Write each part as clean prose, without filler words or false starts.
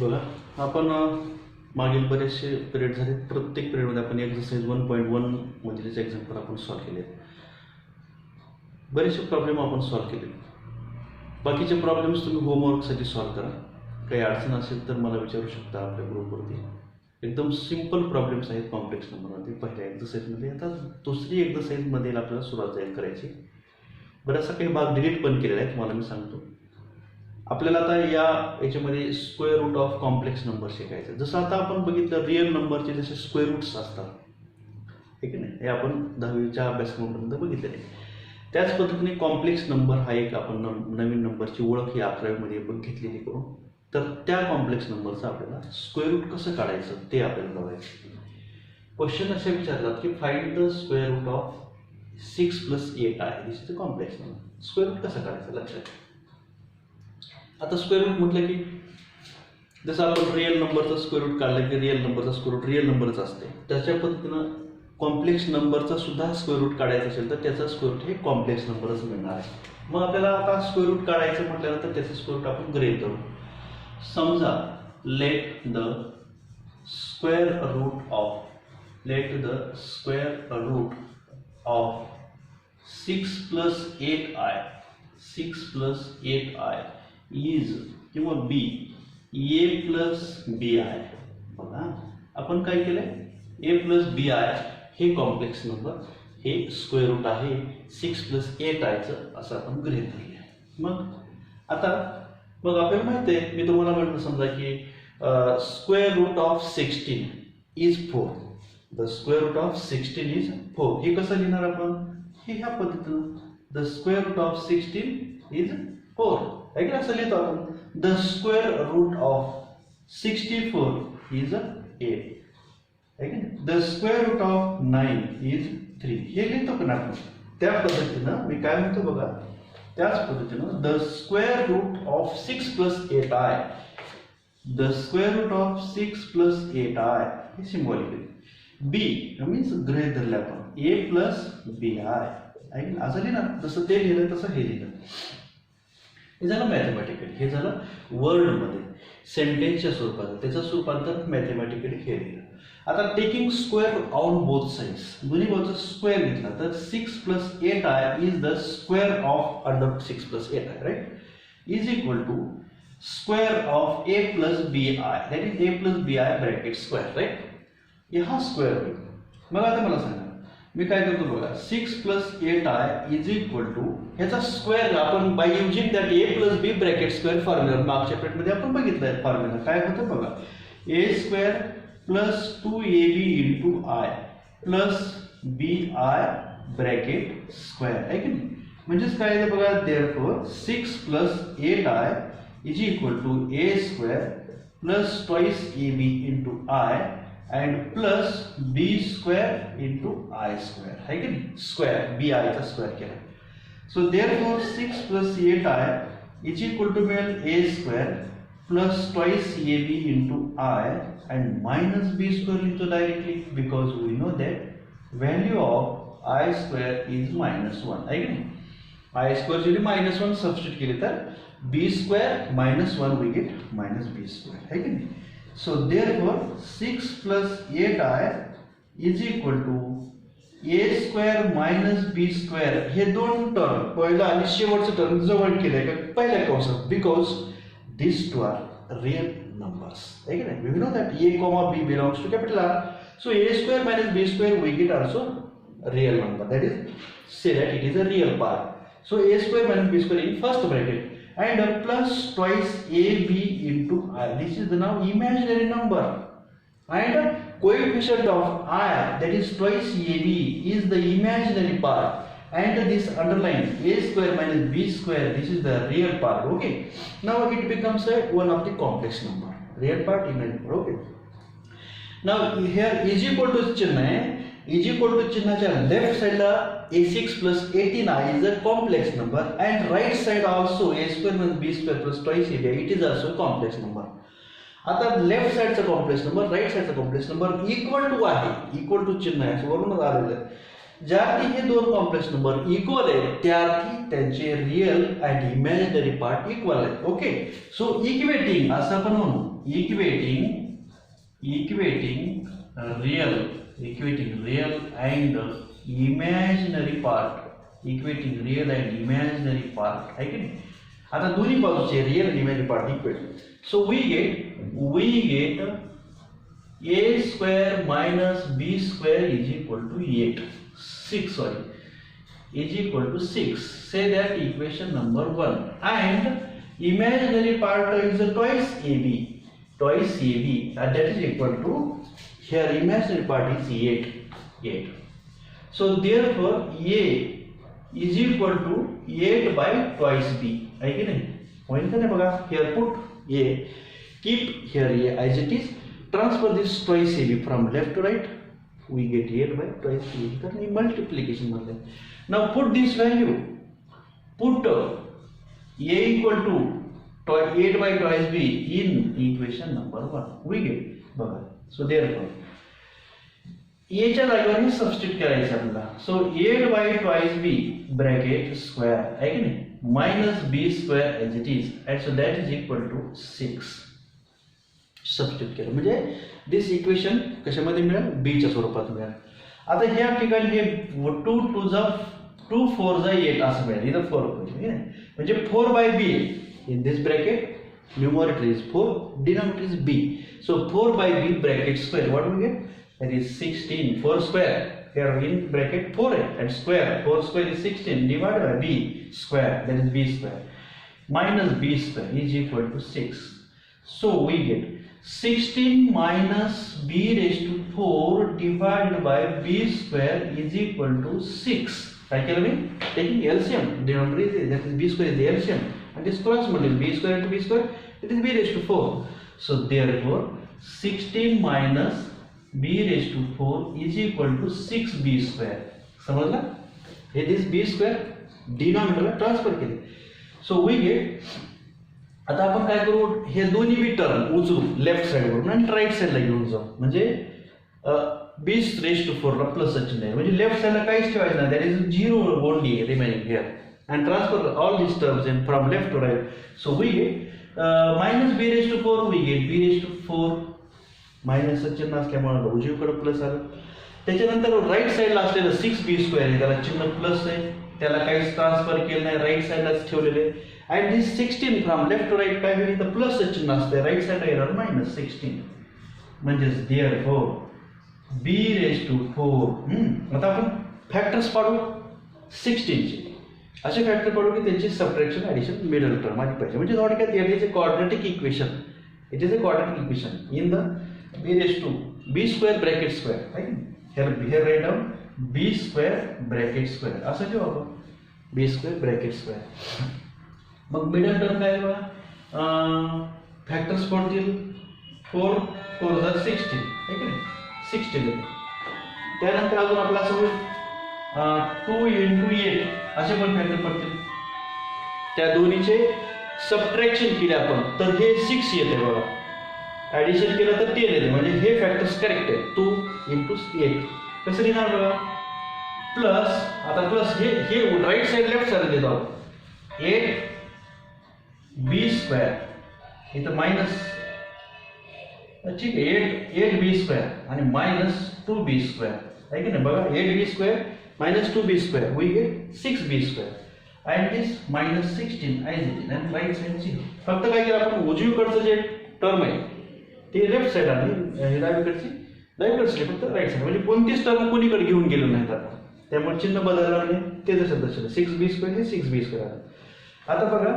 बघा आपण मागील बरेचसे पिरियड झाले. प्रत्येक पिरियडमध्ये आपण एक्सरसाइज 1.1 मधील एक्झाम्पल आपण सॉल्व्ह केले. बरेचसे प्रॉब्लेम आपण सॉल्व्ह केले. बाकीचे प्रॉब्लेम्स तुम्ही होमवर्कसाठी सॉल्व्ह करा. काही अडचण असेल तर मला विचारू शकता आपल्या ग्रुपवरती. एकदम सिंपल प्रॉब्लेम्स आहेत कॉम्प्लेक्स नंबरमध्ये पहिल्या एक्सरसाइजमध्ये. आता दुसरी एक्सरसाइजमध्ये आपल्याला सुरुवात जाईल करायची. बराचसा काही भाग डिलीट पण केलेला आहे तुम्हाला मी सांगतो. आपल्याला आता याच्यामध्ये square root of complex number शिकायचं. जसं आता आपण बघितलं रिअल नंबरचे जसे स्क्वेअर रूट्स असतात, ठीक आहे ना, हे आपण 10वीच्या अभ्यासक्रमापर्यंत बघितलेले. त्याच पद्धतीने कॉम्प्लेक्स नंबर हा एक आपण नवीन नंबरची ओळख ही 11वीमध्ये आपण घेतलेली करू. तर त्या कॉम्प्लेक्स नंबरचं आपल्याला स्क्वेअर रूट कसं काढायचं ते आपल्याला बघायचं. क्वेश्चन असे विचारतात की find the square root of 6 + 8 आहे. This is the complex number. Square root कसं काढायचं लक्षात घ्या. आता स्क्वेअर रूट म्हटलं की जसं आपण रिअल नंबरचा स्क्वेअर रूट काढला की रिअल नंबरचा स्क्वेअर रूट रिअल नंबरच असते. त्याच्या पद्धतीनं कॉम्प्लेक्स नंबरचा सुद्धा स्क्वेअर रूट काढायचा असेल तर त्याचा स्क्वेअर रूट हे कॉम्प्लेक्स नंबरच मिळणार आहे. मग आपल्याला आता स्क्वेअर रूट काढायचं म्हटल्यानंतर त्याचं स्क्वेअर रूट आपण गृहीत धरू. समजा let the square root of 6 + 8i 6 + 8i is किंवा बी ए + bi. बघा आपण काय केलंय, ए + bi हे कॉम्प्लेक्स नंबर हे स्क्वेअर रूट आहे 6 + 8iचं असं आपण गृहीत धरूया. मग आपल्याला माहिती आहे, मी तुम्हाला म्हटलं समजा की square root of 16 is 4. The square root of 16 is 4. हे कसं लिहिणार आपण, हे ह्या पद्धतीनं the square root of 16 is 4 आहे की असं लिहितो आपण. The square root of 64 is 8 आहे की. The square root of 9 is 3. हे लिहितो पण आपण त्या पद्धतीनं. मी काय म्हणतो बघा, त्याच पद्धतीनं the square root of 6 + 8i. The square root of 6 + 8i हे सिम्बॉलिक आहे. बी मीन्स गृहीत धरले आपण ए + bi आहे की असं लिहिणार. जसं ते लिहिलं तसं हे लिहिलं. हे झालं मॅथमॅटिकली. हे झालं वर्डमध्ये सेंटेन्सच्या स्वरूपात. त्याचं रूपांतर मॅथमॅटिकली हे लिहिलं. आता taking square on both sides, दोन्ही बाजूचा स्क्वेअर घेतला तर 6 + 8i is the square of √6 + 8i right is equal to square of a + bi that is a + bi bracket square right. हा स्क्वेअर होईल. मग आता मला सांगा मी काय करतो बघा, 6 + 8i इज इक्वल टू ह्याचा स्क्वेअर आपण by using that a + b bracket square formula मागच्या पेटमध्ये आपण बघितलंय. फॉर्म्युला काय होतं बघा, a² + 2ab × i + bi bracket square आहे की नाही. म्हणजेच काय आहे बघा, therefore 6 + 8i is equal to a² + 2ab × i and plus b² × i² है कि नहीं. स्क्वायर bi का स्क्वायर केला. So therefore 6 + 8i is equal to मिळेल a² + 2ab × i and minus b² लिहितो directly because we know that value of i² is -1 है कि नहीं. i² जरी -1 सबस्टिट्यूट केले तर b² -1 वी गेट -b² है कि नहीं. So therefore 6 + 8i is equal to a² - b² हे दोन टर्म पहिला आणि शेवटचं टर्म जवळ केलंय का पहिल्या कंसात because this two are real numbers आहे की नाही. We know that a, b belongs to capital R. So a² - b² we get also real number, that is say that it is a real part. So a² - b² in first bracket and plus twice ab × i. This is the now imaginary number and coefficient of I, that is twice ab, is the imaginary part and this underline a² - b², this is the real part. Okay, now it becomes one of the complex number. Real part, imaginary. Okay, now here is equal to चिन्ह आहे. Is equal to चिन्हाच्या left साइडला a6 + 18i is a complex number and right side also a² - b² + 2ab it is also complex number. आता left साइडचा complex number right साइडचा complex number equal to आहे. Equal to चिन्ह आहे वरूनच आलेलं आहे. ज्या अर्थी हे दोन कॉम्प्लेक्स नंबर इक्वल आहेत त्या अर्थी त्यांचे real and imaginary part equal आहेत. ओके, सो इक्वेटिंग असं आपण म्हणू, equating real and imaginary part, आहे की नाही. आता दोन्ही बाजूचे रिअल आणि imaginary part equate, so we get a square minus b square is equal to 6 is equal to 6. Say that equation number 1, and imaginary part is twice ab, and that is equal to, here imaginary part is 8. So therefore a is equal to 8 by twice b, है कि नहीं. point का नहीं बगा, here put a, keep here a as it is, transfer this twice ab from left to right, we get 8 by twice b, कारण ये multiplication मध्ये. Now put this value, put a equal to 8 by twice b in equation number 1, we get बघा. So therefore a च्या जागेवर हे substitute करायचं आपल्याला. So 8 by twice b bracket square, आहे की नाही, minus b square as it is, and so that is equal to 6. Substitute केलं म्हणजे दिस इक्वेशन कशामध्ये मिळेल, b च्या स्वरूपात मिळेल. आता ह्या ठिकाणी हे 2 2 4 8 असं मिळेल, इथं 4 होईल, म्हणजे 4 by b in this bracket numerator is 4, denominator is b, so 4 by b bracket square, what we get, that is 16. 4 square, here in bracket 4 and square, 4 square is 16 divided by b square, that is b square minus b square is equal to 6. So we get 16 minus b raised to 4 divided by b square is equal to 6. काय केलं मी, taking LCM, denominator is, that is b square is the LCM, and this cross multiply b square into b square, it is b raised to 4. So therefore 16 minus b raised to 4 is equal to 6b square. समजला, हे this b square denominator transfer केले. So we get, आता आपण काय करू, हे दोन्ही बी term उचलू लेफ्ट साइड वरून आणि राईट साइडला घेऊन जाऊ, म्हणजे b raised to 4 ला प्लस चिन्ह आहे, म्हणजे लेफ्ट साइडला काहीच ठेवायचं नाही, that is 0 only remaining here, and transfer all these terms in from left to right. So we get minus b raised to 4, we get b raised to 4 minus चिन्ह असल्यामुळे उजवीकडे प्लस आलं. त्याच्यानंतर राईट साइडला असलेलं 6b स्क्वेअर आहे, त्याला चिन्ह प्लस आहे, त्याला काहीच ट्रान्सफर केलं नाही, राईट साइडलाच ठेवलेले. And this 16 from left to right काय होईल, तर प्लस चिन्ह असते, राईट साइडला येणार मायनस 16, म्हणजेच देअरफॉर b रेज टू 4. आता आपण फॅक्टर्स पाडू 16 चे, असे फॅक्टर पाडू की त्यांची सबट्रॅक्शन ॲडिशन मिडल टर्म आली पाहिजे, म्हणजे थोडक्यात it is a quadratic equation, in the b raised to b square bracket square, right? Here write down b square bracket square, असं घेऊ आपण b square bracket square. मग मिडल टर्म काय आहे बघा, फॅक्टर्स पडतील 4 4 जा 16, आहे की नाही, 16. त्यानंतर अजून आपला असं होईल 2 into 8 असे पण फॅक्टर पडतील, त्या दोन्हीचे सबट्रॅक्शन केले आपण तर हे 6 येते बघा, ऍडिशन केलं तर 10 येते, म्हणजे हे फॅक्टर्स करेक्ट आहे. 2 into 8 कसं लिहिणार बघा, प्लस, आता प्लस हे राईट साइड लेफ्ट साइड देतो 8 b स्क्वेअर, इथं मायनस, ठीक आहे, 8b स्क्वेअर आणि मायनस 2b स्क्वेअर, आहे की नाही बघा, 8b square minus 2b square, we get 6b square, and this minus 16 as it is, and right side 0. फक्त काय केलं आपण, उजवीकडचं जे टर्म आहे ते लेफ्ट साइड आणि डावीकडची फक्त राईट साइड, म्हणजे कोणतीच टर्म कोणीकडे घेऊन गेलो नाहीत आता, त्यामुळे चिन्ह बदलणार नाही, ते जसं तसं 6b स्क्वेअर हे 6b स्क्वेअर आलं. आता बघा,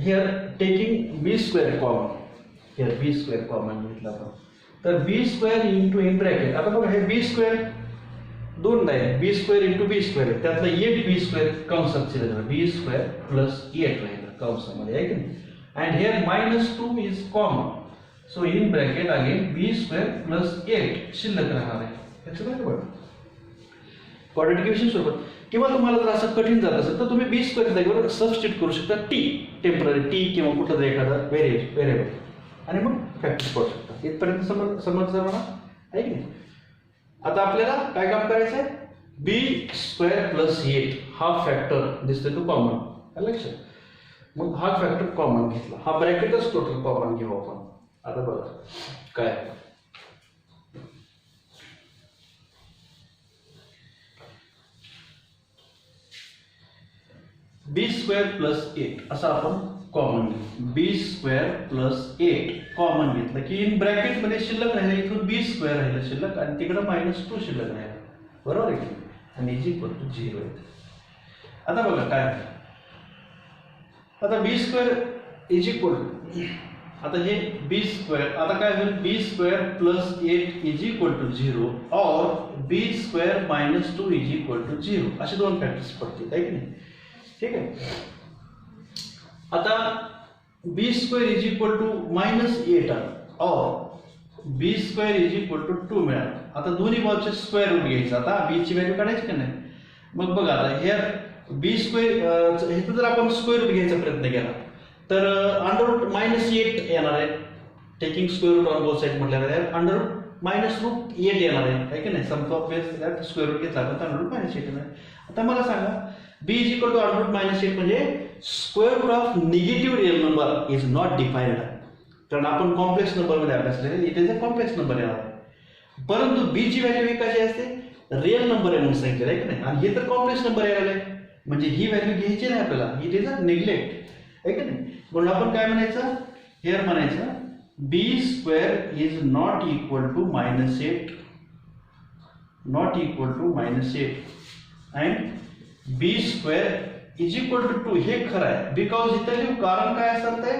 here taking b square common, here b square common घेतला आपण, तर b square into in bracket, आता बघा हे b स्क्वेअर दोन आहे, b square into b square, त्यातलं 8b स्क्वेअर कंसात शिल्लक, b स्क्वेअर प्लस 8 राहील कंसामध्ये, आहे की नाही, and here minus 2 is common, so in bracket again b square plus 8 शिल्लक राहणार आहे. त्याचं काय बघा क्वाड्रॅटिक इक्वेशन स्वरूपात, किंवा तुम्हाला जर असं कठीण जात असेल तर तुम्ही b स्क्वेअर जागेवर सबस्टिट्यूट करू शकता t, टेम्पररी t किंवा कुठलं तरी एखादा व्हेरिएबल, आणि मग फॅक्टर्स करू शकता. इथपर्यंत समजलं मला, आहे की नाही. आता आपल्याला काय काम करायचं आहे, बी स्क्वेअर प्लस 8 हा फॅक्टर दिसतोय तो कॉमन, लक्षात. मग हा फॅक्टर कॉमन घेतला, हा ब्रॅकेटच टोटल कॉमन घेऊ आपण. आता बघा काय, बी स्क्वेअर प्लस 8 असं आपण कॉमन घेऊ. बी स्क्वेअर प्लस 8 कॉमन घेतलं की इन ब्रॅकेट मध्ये शिल्लक राहिलं, इथून बी स्क्वेअर राहिलं शिल्लक आणि तिकडं -2 शिल्लक राहिलं, बरोबर आहे की, आणि इज इक्वल टू 0 आहे. आता बघा काय, आता B square is equal to, आता हे बी स्क्वेअर, आता काय होईल, B square plus 8 is equal to 0 और B square -2 is equal to 0 असे दोन फॅक्टर्स पडतील, आहे की नाही. ठीक आहे. आता B square is equal to -8 और B square is equal to 2 मिळालं. आता दोन्ही बाजूचे स्क्वेअर रूट घ्यायचं. आता बी ची व्हॅल्यू काढायची का नाही. मग बघा आता हे बी स्क्वेअर हे जर आपण स्क्वेअर रूट घ्यायचा प्रयत्न केला तर अंडर रूट -8 येणार आहे. Taking square root on both side म्हटल्यावर अंडर रूट -8 येणार आहे की नाही. सम ऑफ बेस त्यात स्क्वेअर रूट घेतला तर अंडर रूट -8 येणार. आता मला सांगा b is equal to under root -8 म्हणजे square root of negative real number is not defined. कारण आपण कॉम्प्लेक्स नंबर मध्ये अभ्यास केलेला, इथे कॉम्प्लेक्स नंबर येणार आहे. परंतु b ची व्हॅल्यू ही कशी असते, रिअल नंबर आहे म्हणून सांगितलं आहे की नाही. आणि हे तर कॉम्प्लेक्स नंबर यायला आहे, म्हणजे ही व्हॅल्यू घ्यायची नाही आपल्याला, इट इज अ नेग्लेक्ट, आहे की नाही. म्हणून आपण काय म्हणायचं, हेअर म्हणायचं b square is not equal to -8, not equal to -8 and b square is equal to 2. हे खरं आहे बिकॉज इथं लिहू, कारण काय असतं ते,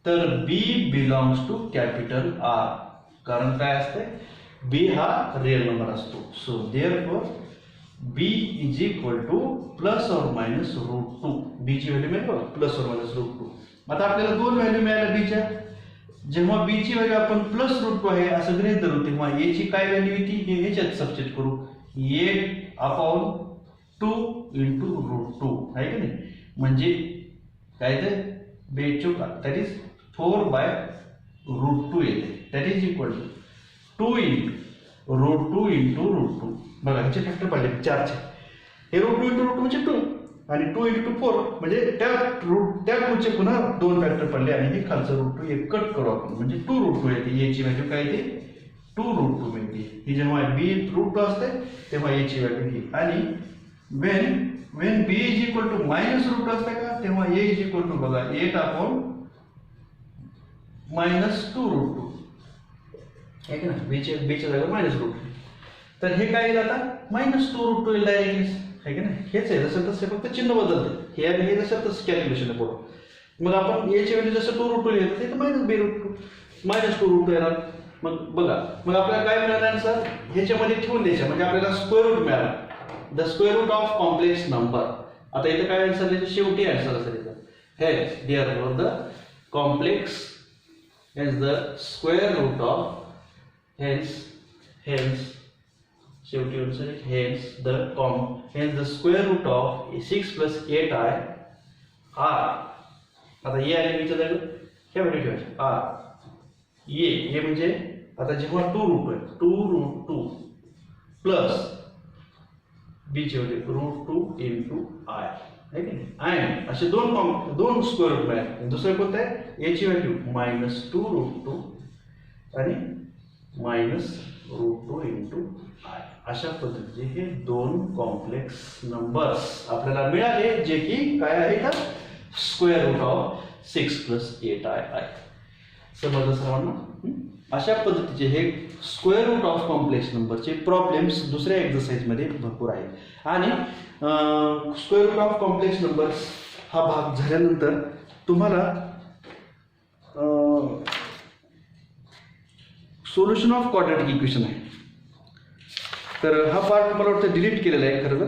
तर b belongs to capital R. कारण काय असते, b हा रिअल नंबर असतो. So therefore b is equal to ±√2. b ची व्हॅल्यू मिळेल ±√2. आता आपल्याला दोन व्हॅल्यू मिळाल्या b च्या. जेव्हा b ची व्हॅल्यू आपण +√2 आहे असं गृहीत धरू, तेव्हा a ची काय व्हॅल्यू येते हे ह्याच्यात सबस्टिट्यूट करू. 8/2 इंटू √2 आहे की नाही. म्हणजे काय ते बेचूक, दॅट इज 4/√2 येते. That is equal to 2 into √2 into √2. बघा ह्याचे फॅक्टर पडले 4चे. हे √2 इंटू √2 म्हणजे 2 आणि 2 इंटू 4 म्हणजे त्या 2चे पुन्हा 2 फॅक्टर पडले आणि हे खालचं √2 एक कट करू आपण, म्हणजे 2√2 येते. याची व्हॅल्यू काय येते, 2√2 मिळते. ही जेव्हा b √2 असते तेव्हा याची व्हॅल्यू ही. आणि when b is equal to -√2 असते का, तेव्हा a is equal to बघा 8/-2√2 आहे की नाही. b च्या जागा -√2. तर हे काय येईल आता, -2√2 येईल डायरेक्टली, आहे की नाही. हेच आहे जसं तसं, फक्त चिन्ह बदलते. हे जसं तसं कॅल्क्युलेशन आहे पुढं. मग आपण a ची व्हॅल्यू जसं 2√2 येतं तिथं -2√2 येणार. मग बघा, मग आपल्याला काय मिळालं आन्सर, ह्याच्यामध्ये ठेवून द्यायचं म्हणजे आपल्याला स्क्वेअर रूट मिळाला, the square root of complex number. आता इथे काय आन्सर द्यायचं, शेवटी आन्सर असेल इथं. हेच therefore the complex has the square root of hence शेवटी answer hence the square root of 6 + 8i r. आता ये आले बीच्या जागी हे व्हॅल्यू ठेवायची r. ये म्हणजे आता जेव्हा 2√2 प्लस b ची व्हॅल्यू √2 इंटू i आहे की नाही. अँड असे दोन स्क्वेअर रूट मिळाले. दुसरं कोणतं आहे, a ची व्हॅल्यू -2√2 आणि -√2 इंटू i. अशा पद्धतीचे हे दोन कॉम्प्लेक्स नंबर्स आपल्याला मिळाले, जे की काय आहे का, स्क्वेअर रूट ऑफ 6 + 8i आहे. समजलं सर्वांना. अशा पद्धतीचे हे स्क्वेअर रूट ऑफ कॉम्प्लेक्स नंबरचे प्रॉब्लेम्स दुसऱ्या एक्झरसाइजमध्ये भरपूर आहेत. आणि square root of complex numbers हा भाग झाल्यानंतर तुम्हाला सोल्युशन ऑफ क्वाड्रॅटिक इक्वेशन आहे. तर हा पार्ट मला वाटतं डिलीट केलेला आहे खरं तर,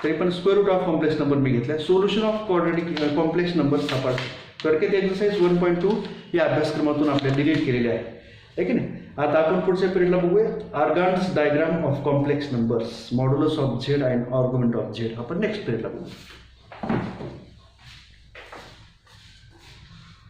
तरी पण square root of complex number मी घेतला आहे. Solution of quadratic complex numbers हा पार्ट करके एक्सरसाइज 1.2 या अभ्यासक्रमातून आपल्याला डिलीट केलेले आहे की नाही. आता आपण पुढच्या पिरियडला बघूया Argand's diagram of complex numbers, modulus of Z and argument of Z. आपण नेक्स्ट पिरियडला बघू.